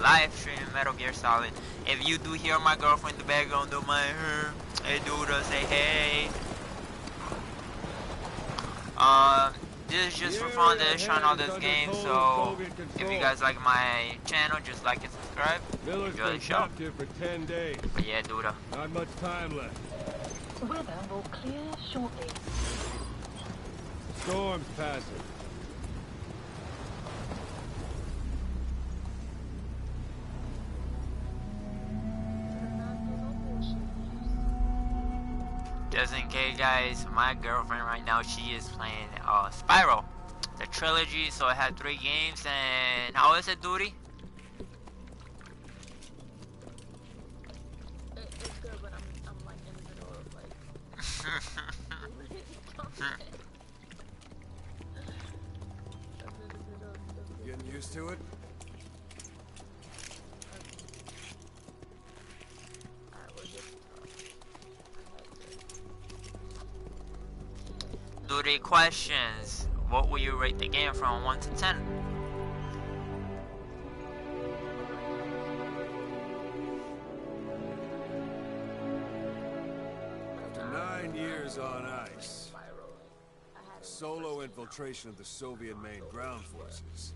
live streaming Metal Gear Solid. If you do hear my girlfriend in the background do my hair, hey dude, say hey. This is just for fun, just trying out this game, so if you guys like my channel, just like and subscribe. Enjoy the show. For 10 days. But yeah, dude. Not much time left. Weather will clear shortly. Storm's passing. Just in case, guys, my girlfriend right now, she is playing Spyro, the trilogy. So it had 3 games, and how is it, Duty? It's good, but I'm like in the middle of like. Getting used to it? Duty questions. What will you rate the game from 1 to 10? After 9 years on ice, solo infiltration of the Soviet main ground forces.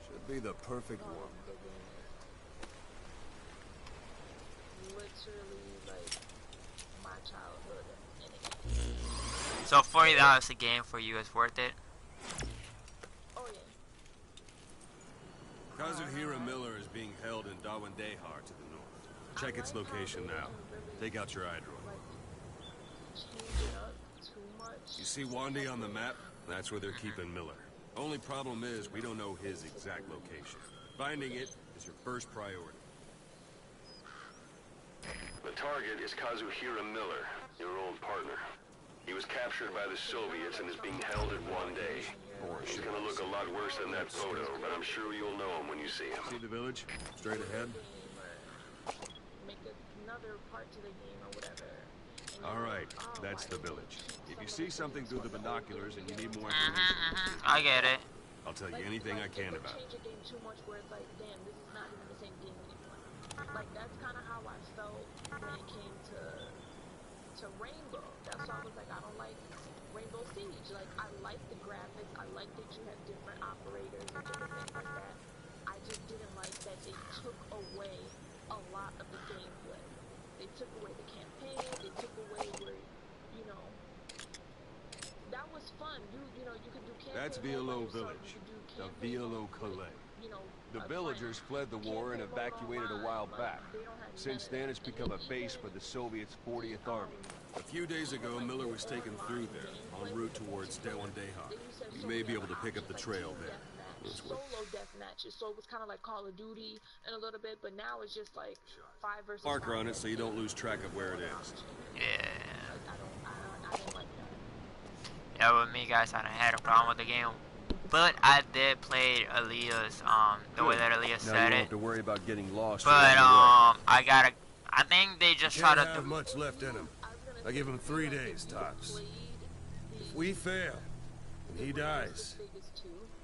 Should be the perfect one. Literally, like, my childhood. So $40 a game for you is worth it? Oh yeah. Kazuhira Miller is being held in Dawandehar to the north. Check its location now. Take out your iDroid. You see Wandy on the map? That's where they're keeping Miller. Only problem is we don't know his exact location. Finding it is your first priority. The target is Kazuhira Miller, your old partner. He was captured by the Soviets and is being held at Wanday. He's gonna look a lot worse than that photo, but I'm sure you'll know him when you see him. See the village? Straight ahead? Make another part to the game or whatever. Alright, that's the village. If you see something through the binoculars and you need more information, I get it. I'll tell you anything I can about it. Change the game too much where it's like, damn, this is not even the same game anymore. Like, that's kind of how I felt when it came to Rainbow. That's why I was like, I don't like Rainbow Siege. Like, I like the graphics, I like that you have different operators and different things like that. I just didn't like that they took away a lot of the gameplay. They took away the campaign, they took away where, you know, that was fun. You know, you could do campaign. That's Violo Village, the Violo Calais. You know, The villagers fled the war and evacuated a while back. Since then, it's become a base for the Soviets' 40th Army. A few days ago, Miller was taken through there, en route towards Dawandehar. You may be able to pick up the trail there. Solo death matches, so it was kind of like Call of Duty in a little bit, but now it's just like 5 versus 5. Marker on it so you don't lose track of where it is. Yeah. I don't like that. Yeah, with me, guys, I done had a problem with the game. But I did play Aaliyah's, the way that Aaliyah said Now you don't it. have to worry about getting lost. But, I think they just try to have much left in him. I give him 3 days tops. If we fail, and he dies,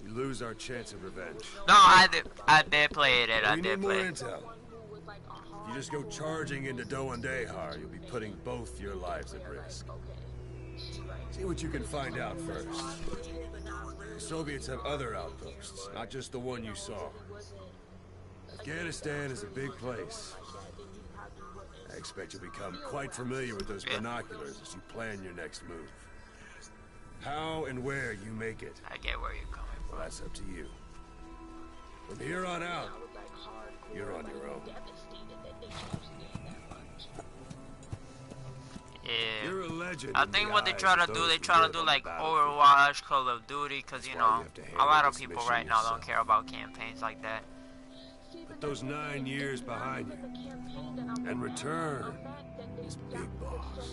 we lose our chance of revenge. No, I did play it. I We did need more play it. intel. If you just go charging into Dawandehar, you'll be putting both your lives at risk. See what you can find out first. The Soviets have other outposts, not just the one you saw. Afghanistan is a big place. I expect you'll become quite familiar with those binoculars as you plan your next move. How and where you make it, I get where you're coming well, that's up to you. From here on out, you're on your own. Yeah. You're a legend. I think what they try to do, they try to do like Overwatch, Call of Duty, because, you know, a lot of people right now don't care about campaigns like that. Put those 9 years behind you, and return as Big Boss.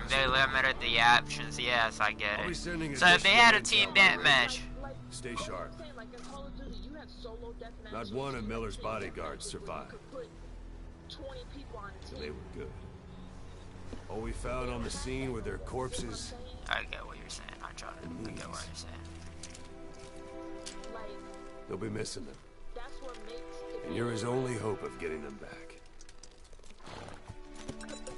They limited the options, yes, I get I'll be it. sending So if they had a additional team intel. deathmatch, Stay sharp. Not one of Miller's bodyguards survived. They were good. All we found on the scene were their corpses. I get what you're saying. I get where you're saying. Like, They'll be missing them. that's what makes the And you're his only hope of getting them back.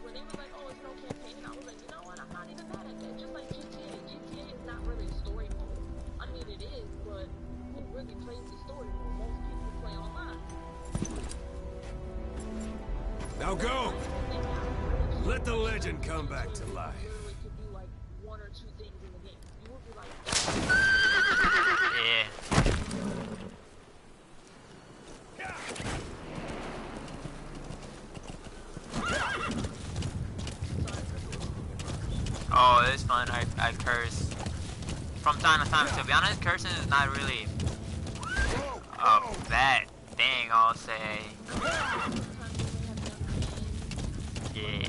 when they was like, oh, it's no campaign, I was like, you know what, I'm not even mad at that. Just like GTA. GTA is not really a story mode. I mean, it is, but who really plays the story mode? Most people play online. Now go! Let the legend come back to life. Literally could do like one or two things in the game. You would be like, Yeah. Oh, it's fun. I curse from time to time. To be honest, cursing is not really a bad thing, I'll say. Yeah.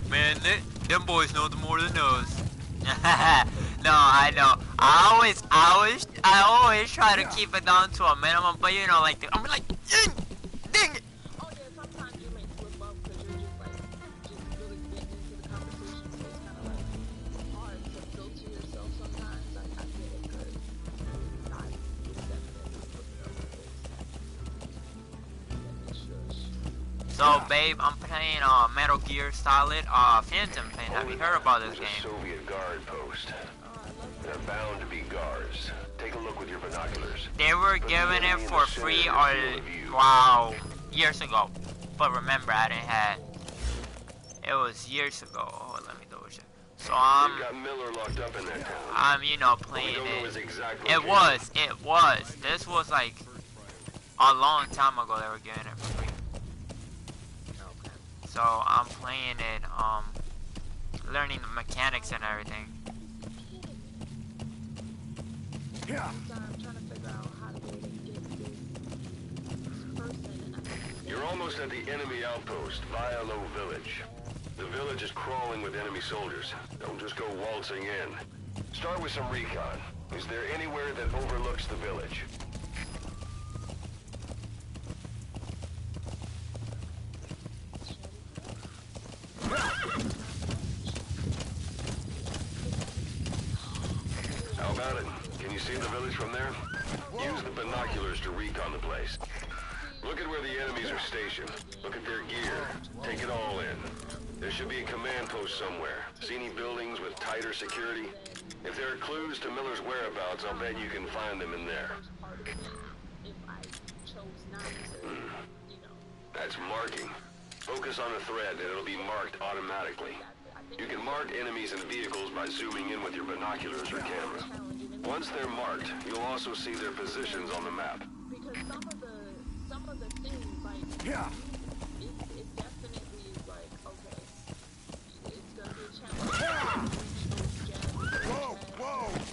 Man, them boys know the more than knows. No, I know. I always try to keep it down to a minimum, but you know, like, I'm like, ding, ding. oh yeah, sometimes you may slip up because you're just like, just really getting into the conversation. So it's kind of like hard to filter yourself sometimes. I get it because I would definitely put it up with this. Shush. So, babe, I'm playing Metal Gear Solid Phantom Pain. Have you heard about this There's a game? Soviet guard post. They're bound to be guards. Take a look with your binoculars. They were giving it for free wow, years ago. But remember, I didn't have. It was years ago. Oh, let me double check. So They've got Miller locked up in that town. I'm you know We playing don't know it. his exact It location. was. This was like a long time ago. They were giving it for free. Okay. So I'm playing it, learning the mechanics and everything. So I'm trying to figure out how to get this person. You're almost at the enemy outpost, Vialo Village. The village is crawling with enemy soldiers. Don't just go waltzing in. Start with some recon. Is there anywhere that overlooks the village? How about it? Can you see the village from there? Use the binoculars to recon the place. Look at where the enemies are stationed. Look at their gear. Take it all in. There should be a command post somewhere. See any buildings with tighter security? If there are clues to Miller's whereabouts, I'll bet you can find them in there. Part of it, if I chose not to, you know, That's marking. Focus on a thread and it'll be marked automatically. You can mark enemies and vehicles by zooming in with your binoculars or camera. Once they're marked, you'll also see their positions on the map. because some of the things like it definitely is like, okay, it's gonna be a challenge to reach those gems,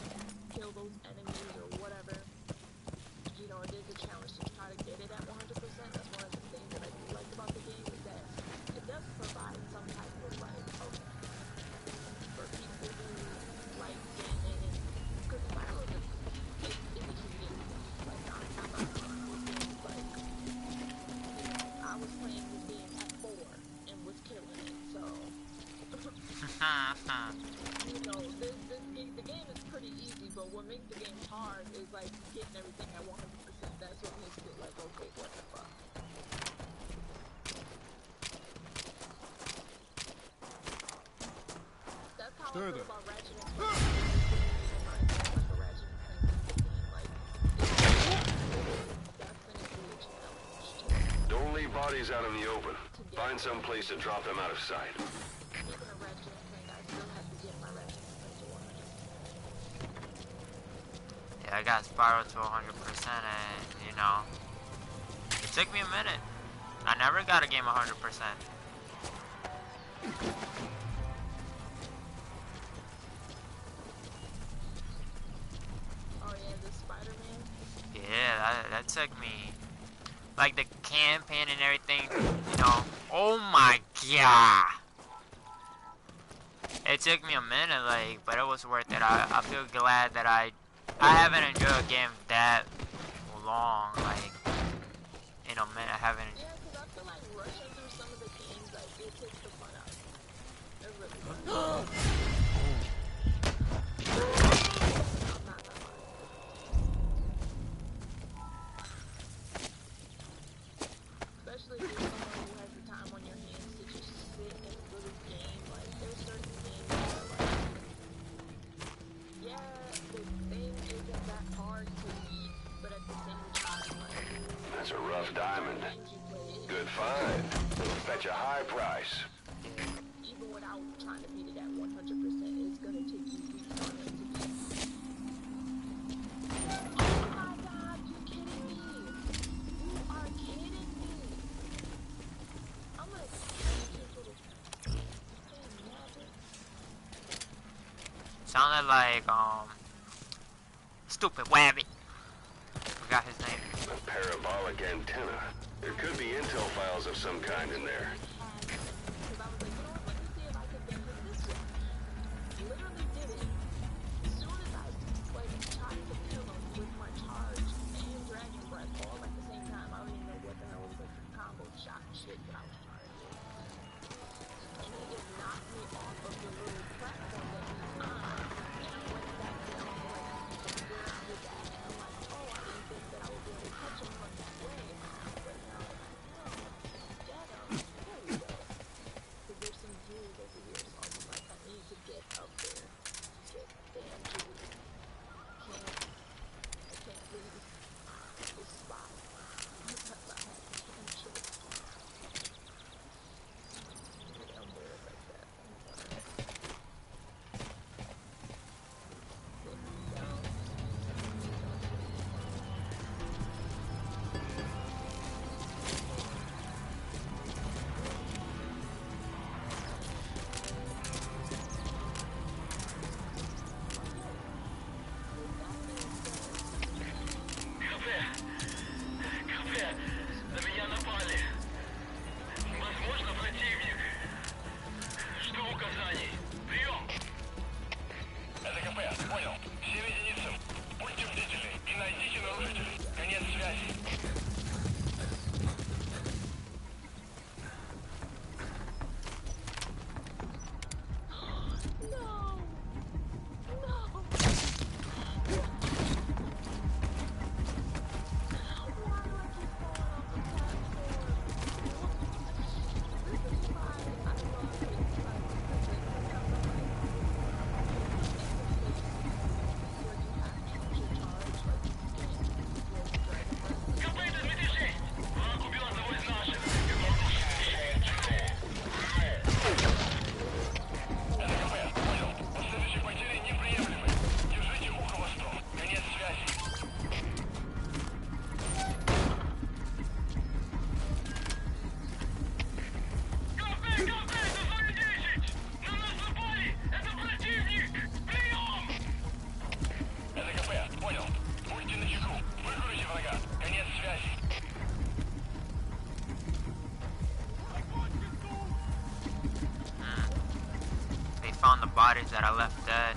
kill those enemies or whatever. You know, it is a challenge to try to get it at 100%. That's one of the things that I do like about the game is that it does provide some type of like, okay, for people who like gaming and because Spyro is a huge game. Like I'm not like I was playing this game at 4 and was killing it. So you know, this game, the game is pretty easy, but what makes the game hard is like getting everything at 100%. That's what makes it like, okay, what the fuck. That's how I feel about Ratchet and Clank. Definitely a challenge. Don't leave bodies out in the open. Find some place to drop them out of sight. Even a Ratchet and Clank, I still have to get my Ratchet and Clank to 100%. Yeah, I got Spyro to 100%, and you know, it took me a minute. I never got a game 100%. Oh yeah, the Spider-Man. Yeah, that took me, like the campaign and everything, you know. Oh my god! It took me a minute, like, but it was worth it. I feel glad that I haven't enjoyed a game that long, like, in a minute. I haven't. Yeah, because I feel like rushing through some of the games, like, it takes the fun out. It really does. Fine. It'll fetch a high price. Even without trying to beat it at 100%, it's gonna take you weeks on it to beat. Oh my god, you kidding me? You are kidding me. I'm gonna cancel this. Sounded like, Stupid Wabbit. Forgot his name. A parabolic antenna. There could be intel files of some kind in there. Because I was like, you know what, let me see if I can bend it this way. Literally did it. As soon as I, like, tried the pillow with my charge and dragon breath all at the same time, I don't even know what the hell was like the combo shot shit that I was trying to do. And he just knocked me off of the little platform that he's on, and I went back down, like, where I was at, and I'm like, oh, I didn't think that I would be able to touch him from that way. But now I'm like, no, get him. There we go. Because there's some jewels over here, so I was like, I need to get up there. Get damn jewels. I can't leave this spot unless I have potential. Get up there like that. There we go. Кафе! На меня напали! Возможно, противник! Жду указаний! Прием! Это КП, понял. Все единицы. Будьте бдительны и найдите нарушителей. Конец связи. No! No! Why do I keep falling off the platform? This is why I love it. КП это 2006! Враг убил одного из наших! Это КП, понял. Последующие потери неприемлемы. Держите ухо востро. Конец связи. КП, это зона 10! На нас напали! Это противник! Прием! Это КП, понял. Будьте начеку. Выкурите врага. Конец связи. They found the bodies that I left dead.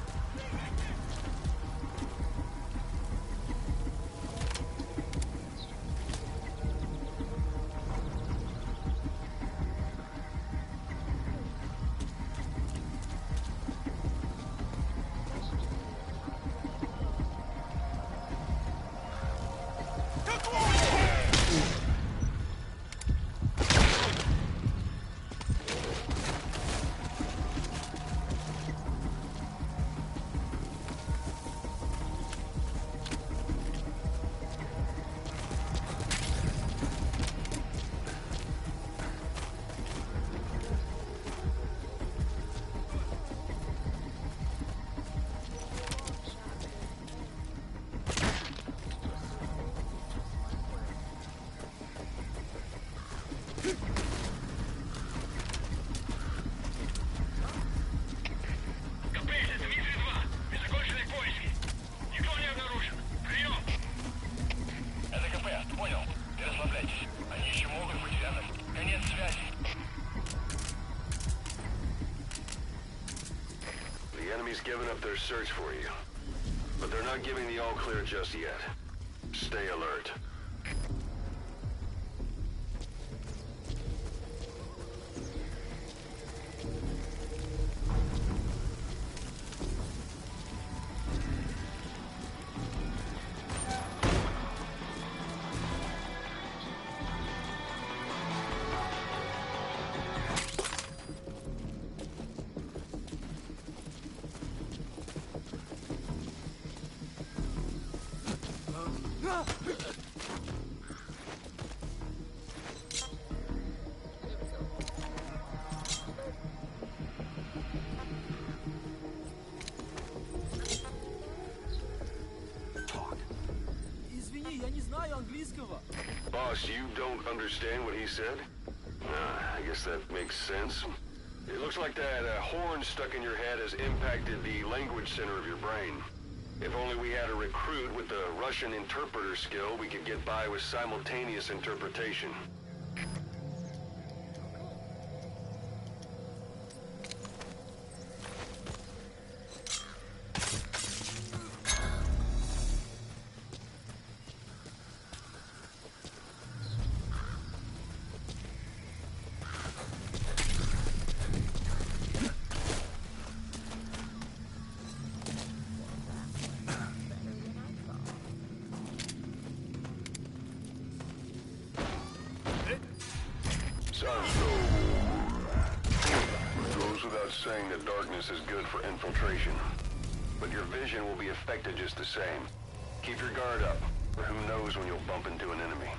КП, это Дмитрий 2. Законченные поиски. Никто не обнаружен. Прием! Это КП, понял. Не расслабляйтесь. Они еще могут быть рядом. Конец связи. The enemy's given up their search for you. But they're not giving the all clear just yet. Stay alert. Boss, you don't understand what he said? I guess that makes sense. It looks like that horn stuck in your head has impacted the language center of your brain. If only we had a recruit with the Russian interpreter skill, we could get by with simultaneous interpretation. It goes without saying that darkness is good for infiltration. But your vision will be affected just the same. Keep your guard up, or who knows when you'll bump into an enemy.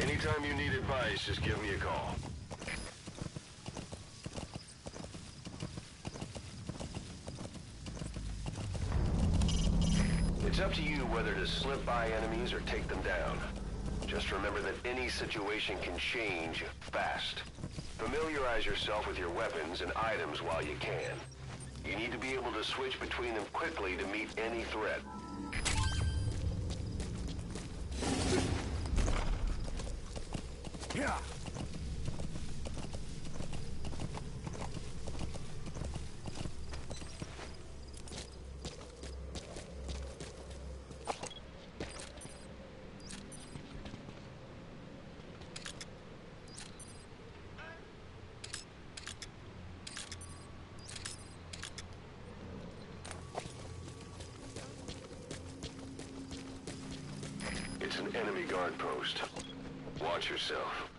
Anytime you need advice, just give me a call. It's up to you whether to slip by enemies or take them down. Just remember that any situation can change fast. Familiarize yourself with your weapons and items while you can. You need to be able to switch between them quickly to meet any threat. Yeah. It's an enemy guard post. Watch yourself.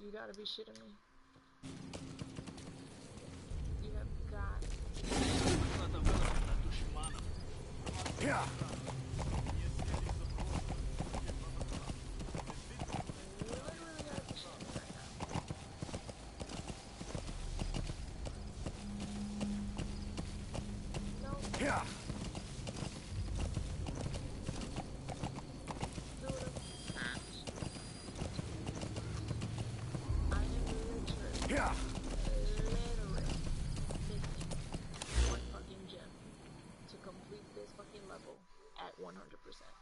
You gotta be shitting me. You have got. Yeah. Literally 100%.